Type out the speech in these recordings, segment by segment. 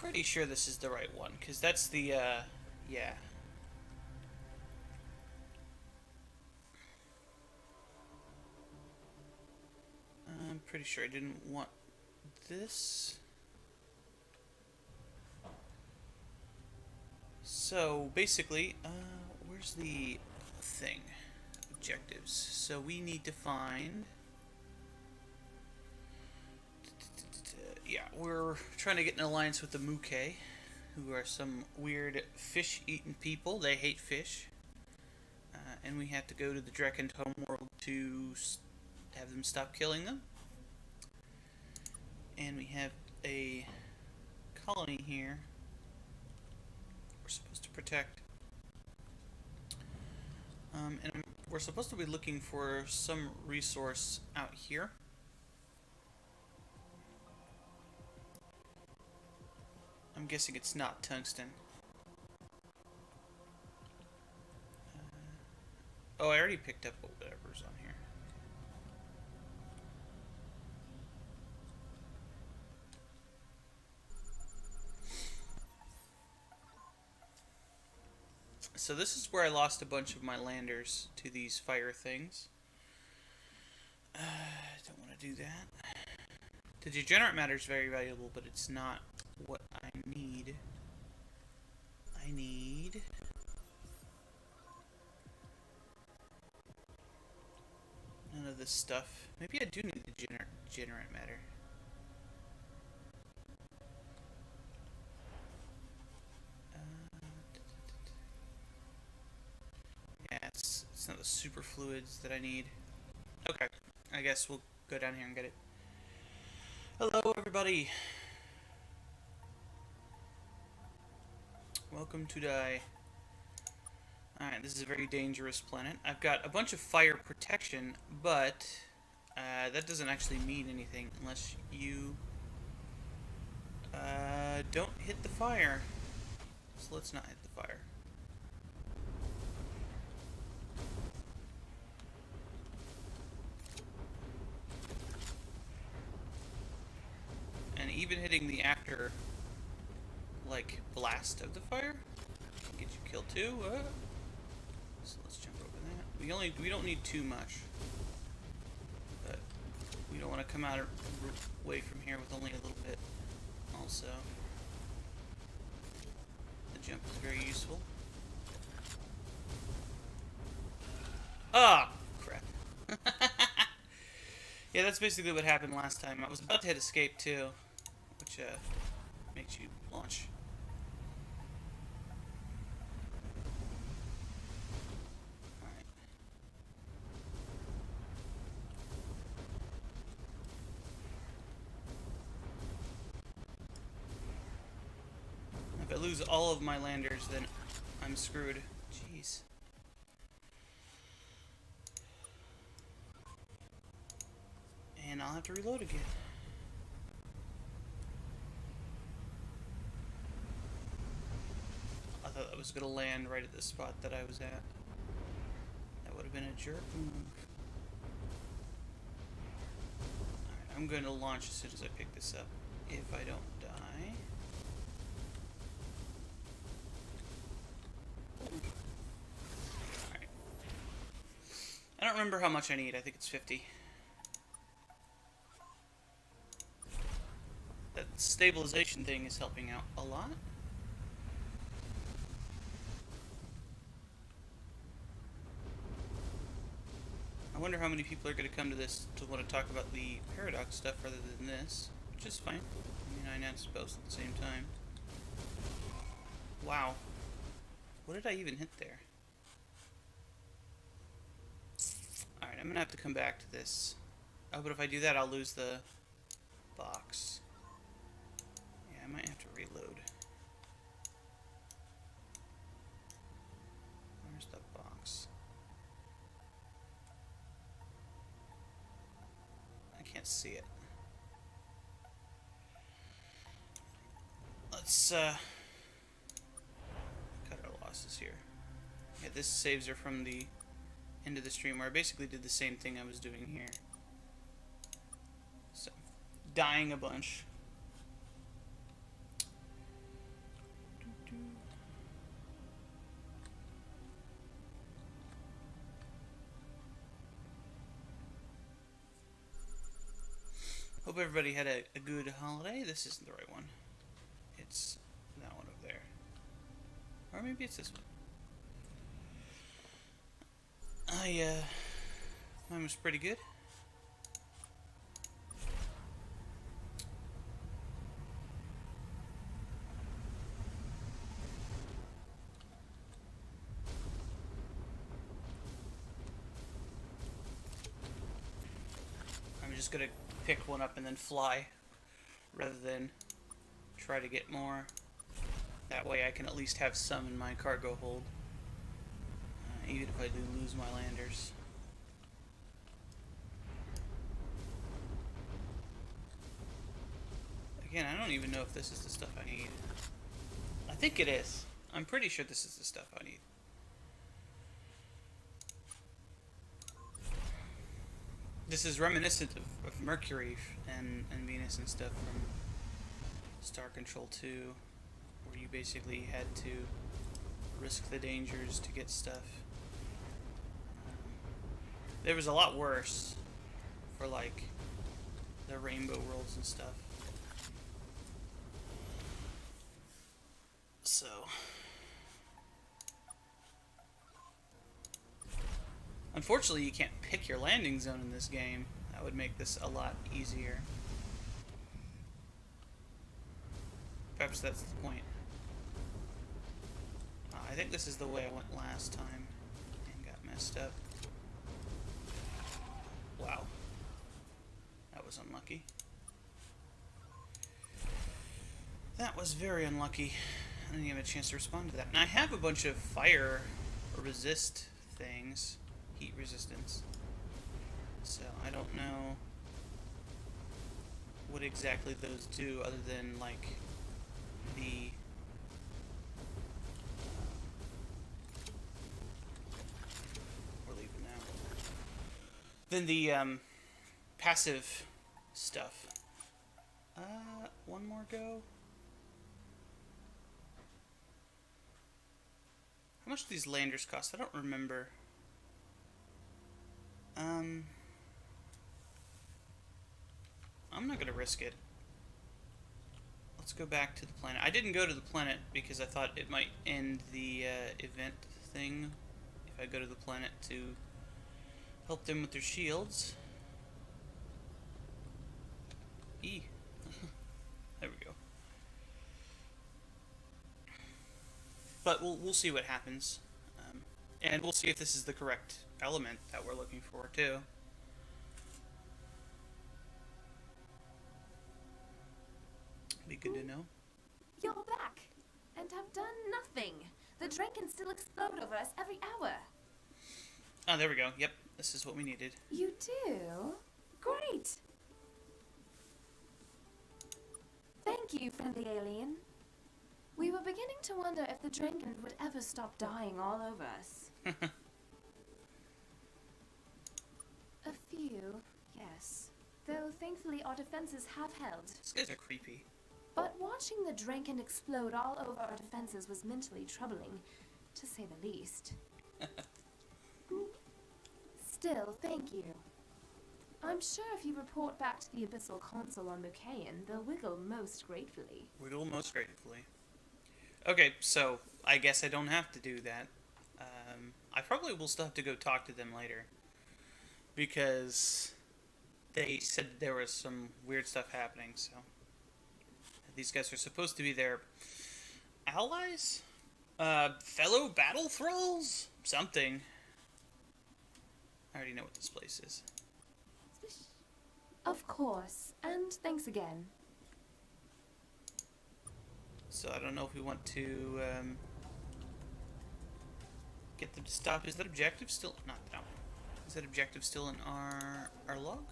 pretty sure this is the right one, because that's the, yeah. I'm pretty sure I didn't want this. So, basically, where's the thing? Objectives. So we need to find... Yeah, we're trying to get an alliance with the Muke, who are some weird fish-eating people. They hate fish. And we have to go to the Drekant homeworld to have them stop killing them. And we have a colony here we're supposed to protect. And we're supposed to be looking for some resource out here. I'm guessing it's not tungsten. Oh, I already picked up whatever's on here. So this is where I lost a bunch of my landers to these fire things. I don't want to do that. The degenerate matter is very valuable, but it's not what I need. I need... none of this stuff. Maybe I do need the degenerate matter. Yeah, it's not the super fluids that I need. Okay, I guess we'll go down here and get it. Hello, everybody. Welcome to die. Alright, this is a very dangerous planet. I've got a bunch of fire protection, but that doesn't actually mean anything unless you don't hit the fire. So let's not hit the fire. And even hitting the after, like, blast of the fire can get you killed too. So let's jump over that. We don't need too much, but we don't want to come out away from here with only a little bit. Also, the jump is very useful. Ah, crap. Yeah, that's basically what happened last time. I was about to hit escape too, which makes you launch. Alright. If I lose all of my landers, then I'm screwed. Jeez. And I'll have to reload again. I thought I was going to land right at the spot that I was at. That would have been a jerk move. Alright, I'm going to launch as soon as I pick this up. If I don't die. Alright. I don't remember how much I need. I think it's 50. That stabilization thing is helping out a lot. I wonder how many people are going to come to this to want to talk about the paradox stuff rather than this, which is fine. I mean, I announced both at the same time. Wow. What did I even hit there? Alright, I'm going to have to come back to this. Oh, but if I do that, I'll lose the box. Yeah, I might have to reload. Where's the box? I can't see it. Let's cut our losses here. Yeah, this saves her from the end of the stream where I basically did the same thing I was doing here. So, dying a bunch. Hope everybody had a good holiday. This isn't the right one. It's that one over there. Or maybe it's this one. Mine was pretty good. I'm just gonna pick one up and then fly, rather than try to get more. That way I can at least have some in my cargo hold, even if I do lose my landers. Again, I don't even know if this is the stuff I need. I think it is. I'm pretty sure this is the stuff I need. This is reminiscent of Mercury and Venus and stuff from Star Control 2, where you basically had to risk the dangers to get stuff. There was a lot worse for like the Rainbow Worlds and stuff. So unfortunately, you can't pick your landing zone in this game. That would make this a lot easier. Perhaps that's the point. I think this is the way I went last time and got messed up. Wow. That was unlucky. That was very unlucky. I didn't even have a chance to respond to that. And I have a bunch of fire resist things. Heat resistance. So I don't know what exactly those do other than like the we're leaving now. Then the passive stuff. One more go. How much do these landers cost? I don't remember. I'm not gonna risk it. Let's go back to the planet. I didn't go to the planet because I thought it might end the event thing if I go to the planet to help them with their shields. E. There we go. But we'll see what happens, and we'll see if this is the correct element that we're looking for too. Be good to know. You're back, and have done nothing. The drain can still explode over us every hour. Oh, there we go. Yep, this is what we needed. You do? Great. Thank you, friendly alien. We were beginning to wonder if the Dranken would ever stop dying all over us. A few, yes. Though thankfully our defenses have held. These guys are creepy. But watching the Dranken explode all over our defenses was mentally troubling, to say the least. Still, thank you. I'm sure if you report back to the Abyssal Council on Buchanan, they'll wiggle most gratefully. Wiggle most gratefully. Okay, so I guess I don't have to do that. I probably will still have to go talk to them later, because they said there was some weird stuff happening, so these guys are supposed to be their allies? Fellow battle thralls? Something. I already know what this place is. Of course, and thanks again. So I don't know if we want to get them to stop. Is that objective still? Not that one. Is that objective still in our log?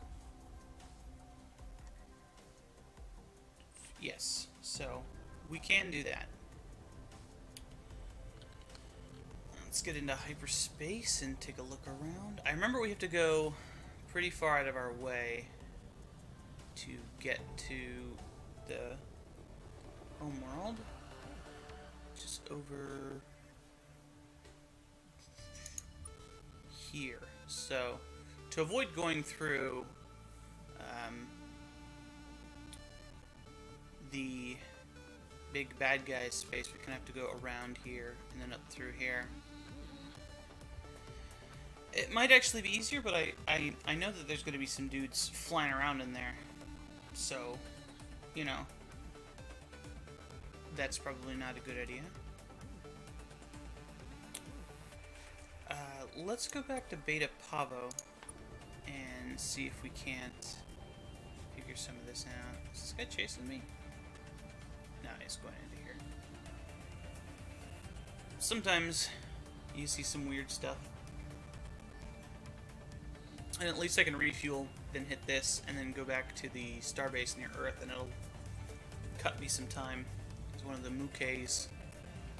Yes. So we can do that. Let's get into hyperspace and take a look around. I remember we have to go pretty far out of our way to get to the home world. Just over here. So to avoid going through big bad guy space, we kind of have to go around here and then up through here. It might actually be easier, but I know that there's going to be some dudes flying around in there. So, you know, that's probably not a good idea. Let's go back to Beta Pavo and see if we can't figure some of this out. Is this guy chasing me? No, he's going into here. Sometimes you see some weird stuff. And at least I can refuel, then hit this, and then go back to the starbase near Earth, and it'll cut me some time. It's one of the Mukei's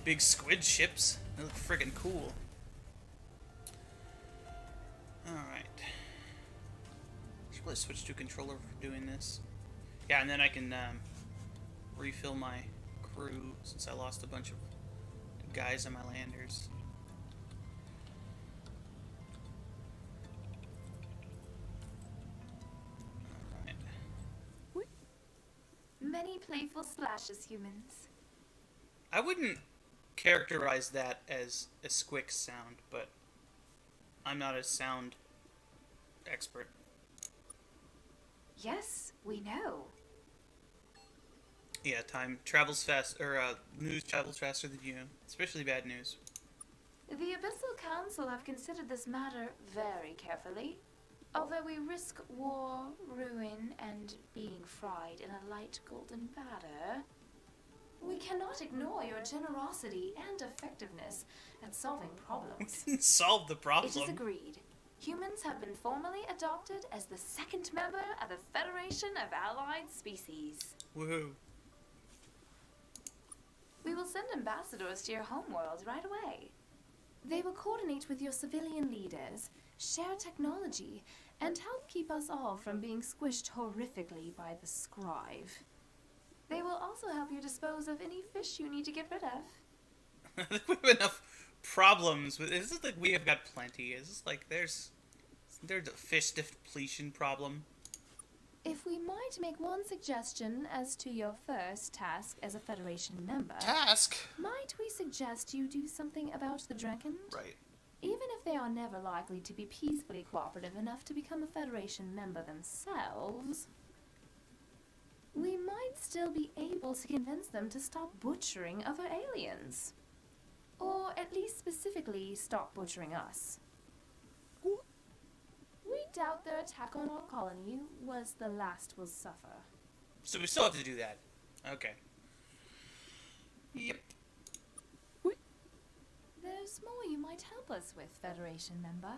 big squid ships. They look friggin' cool. Alright. Should probably switch to a controller for doing this. Yeah, and then I can refill my crew, since I lost a bunch of guys on my landers. Many playful splashes, humans. I wouldn't characterize that as a squick sound, but I'm not a sound expert. Yes, we know. Yeah, time travels fast, or news travels faster than you, especially bad news. The Abyssal Council have considered this matter very carefully. Although we risk war, ruin, and being fried in a light golden batter, we cannot ignore your generosity and effectiveness at solving problems. Solve the problem. It is agreed. Humans have been formally adopted as the second member of the Federation of Allied Species. Woohoo. We will send ambassadors to your homeworld right away. They will coordinate with your civilian leaders, share technology, and help keep us all from being squished horrifically by the scribe. They will also help you dispose of any fish you need to get rid of. I think we have enough problems with. Is it like we have got plenty? Is this like there's a fish depletion problem? If we might make one suggestion as to your first task as a Federation member, Task? might we suggest you do something about the Draken? Right. Even if they are never likely to be peacefully cooperative enough to become a Federation member themselves, we might still be able to convince them to stop butchering other aliens. Or at least specifically stop butchering us. We doubt their attack on our colony was the last we'll suffer. So we still have to do that. Okay. Yep. There's more you might help us with, Federation member.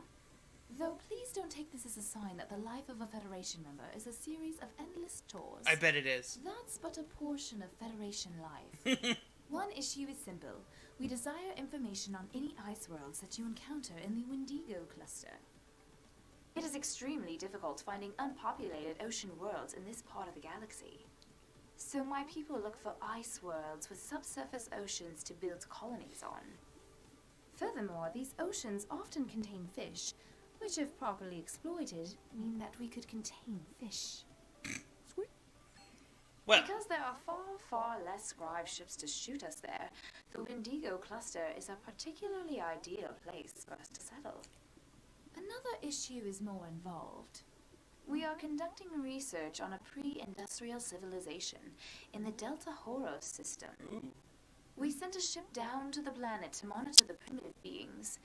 Though please don't take this as a sign that the life of a Federation member is a series of endless chores. I bet it is. That's but a portion of Federation life. One issue is simple. We desire information on any ice worlds that you encounter in the Wendigo cluster. It is extremely difficult finding unpopulated ocean worlds in this part of the galaxy. So my people look for ice worlds with subsurface oceans to build colonies on. Furthermore, these oceans often contain fish, which if properly exploited, mean that we could contain fish. Well, Because there are far, far less scribe ships to shoot us there, the Wendigo cluster is a particularly ideal place for us to settle. Another issue is more involved. We are conducting research on a pre-industrial civilization in the Delta Horos system. We sent a ship down to the planet to monitor the primitive beings,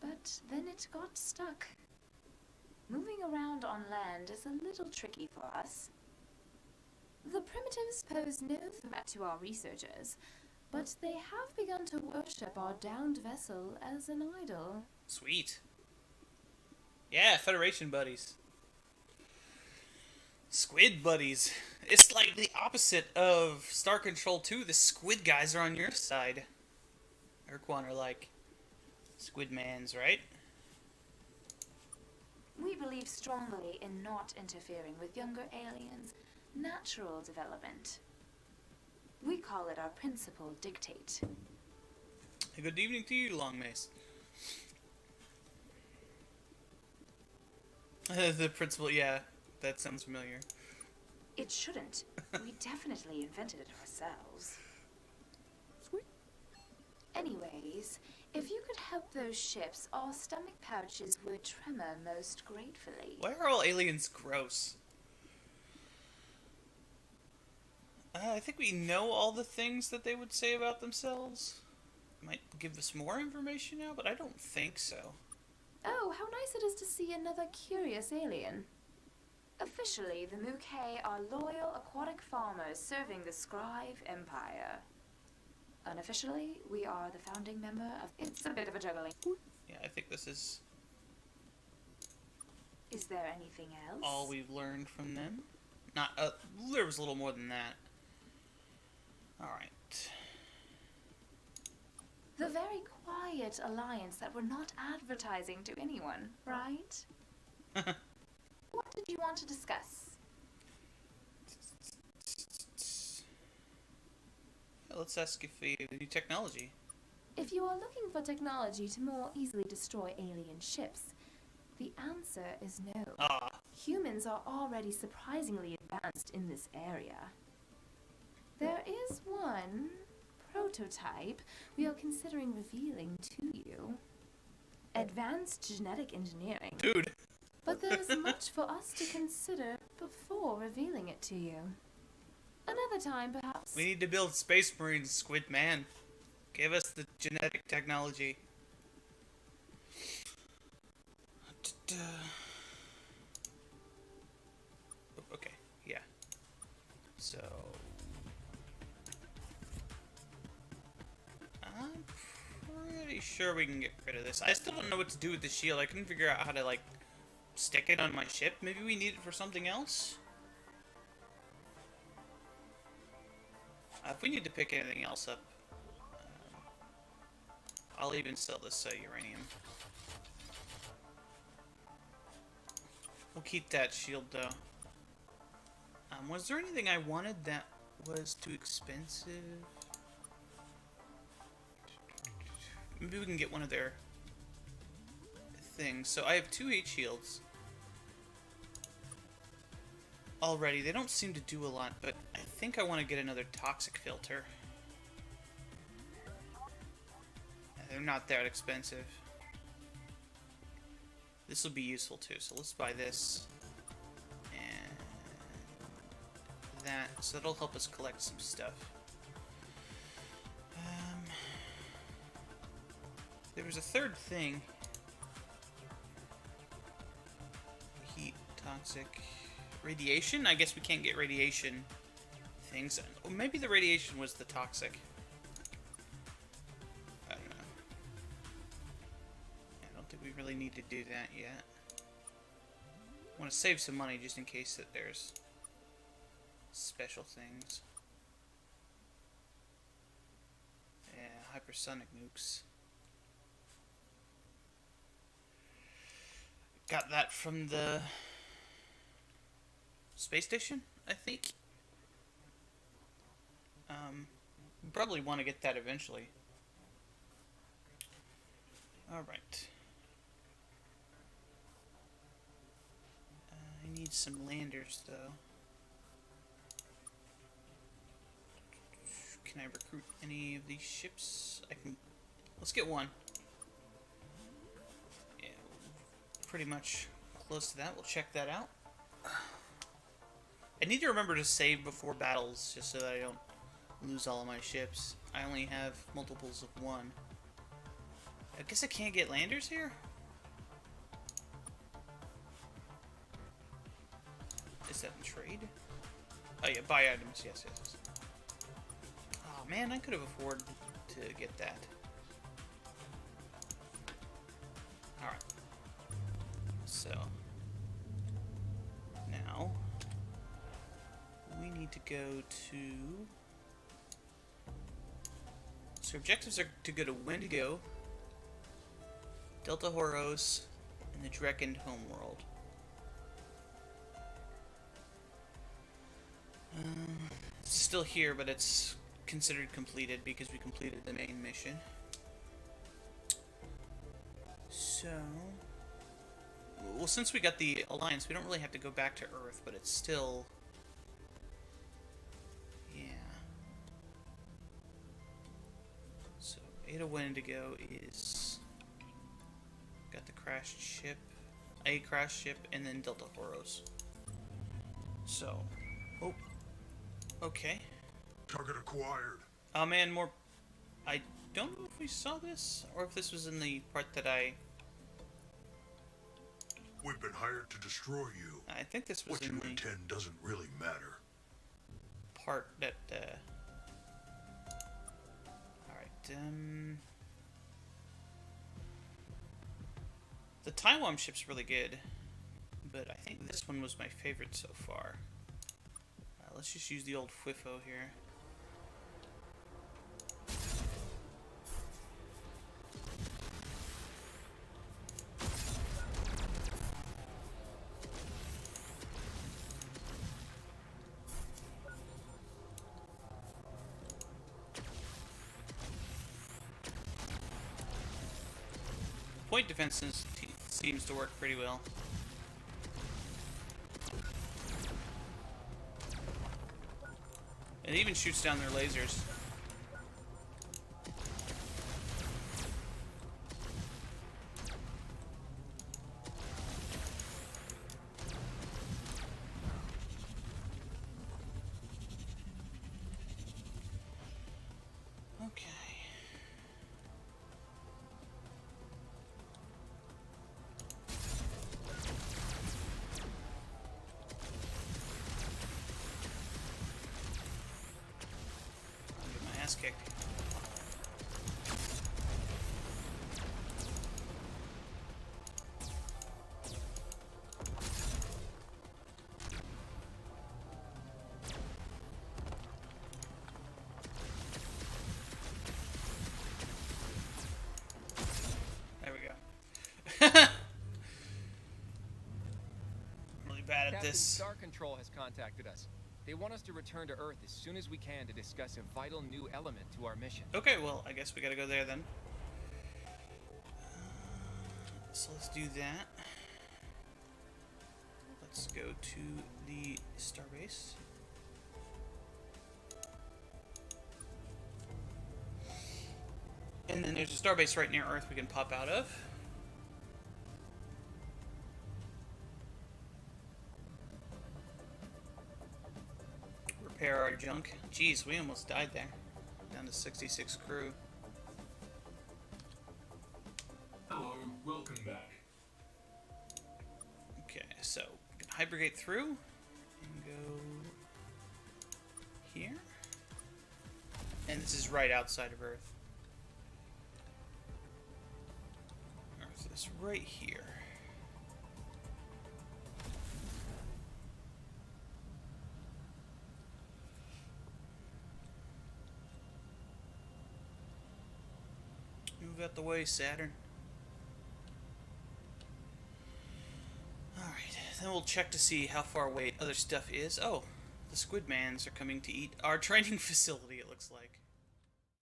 but then it got stuck. Moving around on land is a little tricky for us. The primitives pose no threat to our researchers, but they have begun to worship our downed vessel as an idol. sweet. Yeah, Federation buddies. Squid buddies. It's like the opposite of Star Control 2. The squid guys are on your side. Urquan are like squid mans, right? We believe strongly in not interfering with younger aliens' natural development. We call it our principal dictate. Good evening to you, Long Mace. The principal, yeah, that sounds familiar. It shouldn't. We definitely invented it ourselves. Anyways, if you could help those ships, our stomach pouches would tremor most gratefully. Why are all aliens gross? I think we know all the things that they would say about themselves. Might give us more information now, but I don't think so. Oh, how nice it is to see another curious alien. Officially, the Mukai are loyal aquatic farmers serving the Scribe Empire. Unofficially, we are the founding member of... It's a bit of a juggling. Yeah, I think this is Is there anything else? all we've learned from them. Not, there was a little more than that. Alright. The very quiet alliance that we're not advertising to anyone, right? What did you want to discuss? Let's ask if we have new technology. If you are looking for technology to more easily destroy alien ships, the answer is no. Ah, Humans are already surprisingly advanced in this area. There is one prototype we are considering revealing to you. Advanced genetic engineering. dude. But there is much for us to consider before revealing it to you. Another time, perhaps. We need to build Space Marines, Squid Man. Give us the genetic technology. Okay, yeah. So... I'm pretty sure we can get rid of this. I still don't know what to do with the shield. I couldn't figure out how to, like, stick it on my ship. Maybe we need it for something else? If we need to pick anything else up, I'll even sell this uranium. We'll keep that shield, though. Was there anything I wanted that was too expensive? Maybe we can get one of their things. So I have 2 heat shields already. They don't seem to do a lot, but I think I want to get another toxic filter. They're not that expensive. This will be useful too, so let's buy this and that, so that'll help us collect some stuff. There was a third thing. Heat, toxic, radiation? I guess we can't get radiation things. Or maybe the radiation was the toxic. I don't know. I don't think we really need to do that yet. I want to save some money just in case that there's special things. Yeah, hypersonic nukes. Got that from the space station, I think. We probably want to get that eventually. Alright. I need some landers, though. Can I recruit any of these ships? I can... Let's get one. Yeah, pretty much close to that. We'll check that out. I need to remember to save before battles, just so that I don't lose all of my ships. I only have multiples of 1. I guess I can't get landers here? Is that in trade? Oh yeah, buy items. Yes, yes, yes. Oh man, I could have afforded to get that. Alright. So. Now. We need to go to... So objectives are to go to Wendigo, Delta Horos, and the Drekend homeworld. It's still here, but it's considered completed because we completed the main mission. So... Well, since we got the Alliance, we don't really have to go back to Earth, but it's still... Ada Wendigo is... got the crashed ship, a crashed ship, and then Delta Horos. So, oh, okay. Target acquired. Oh man, more... I don't know if we saw this, or if this was in the part that We've been hired to destroy you. I think this was What you in the intend doesn't really matter. part that, Alright, the Taiwan ship's really good, but I think this one was my favorite so far. Let's just use the old FWIFO here. Point defense seems to work pretty well. It even shoots down their lasers. Okay. Kicked. There we go. I'm really bad at Captain this. Star Control has contacted us. They want us to return to Earth as soon as we can to discuss a vital new element to our mission. Okay, well, I guess we gotta go there then. So let's do that. Let's go to the starbase. And then there's a starbase right near Earth we can pop out of. Repair our junk. Jeez, we almost died there. Down to 66 crew. Hello, welcome back. Okay, so we can hypergate through and go here. And this is right outside of Earth. Earth is right here. Move out the way, Saturn. Alright, then we'll check to see how far away other stuff is. Oh, the Squidmans are coming to eat our training facility, it looks like.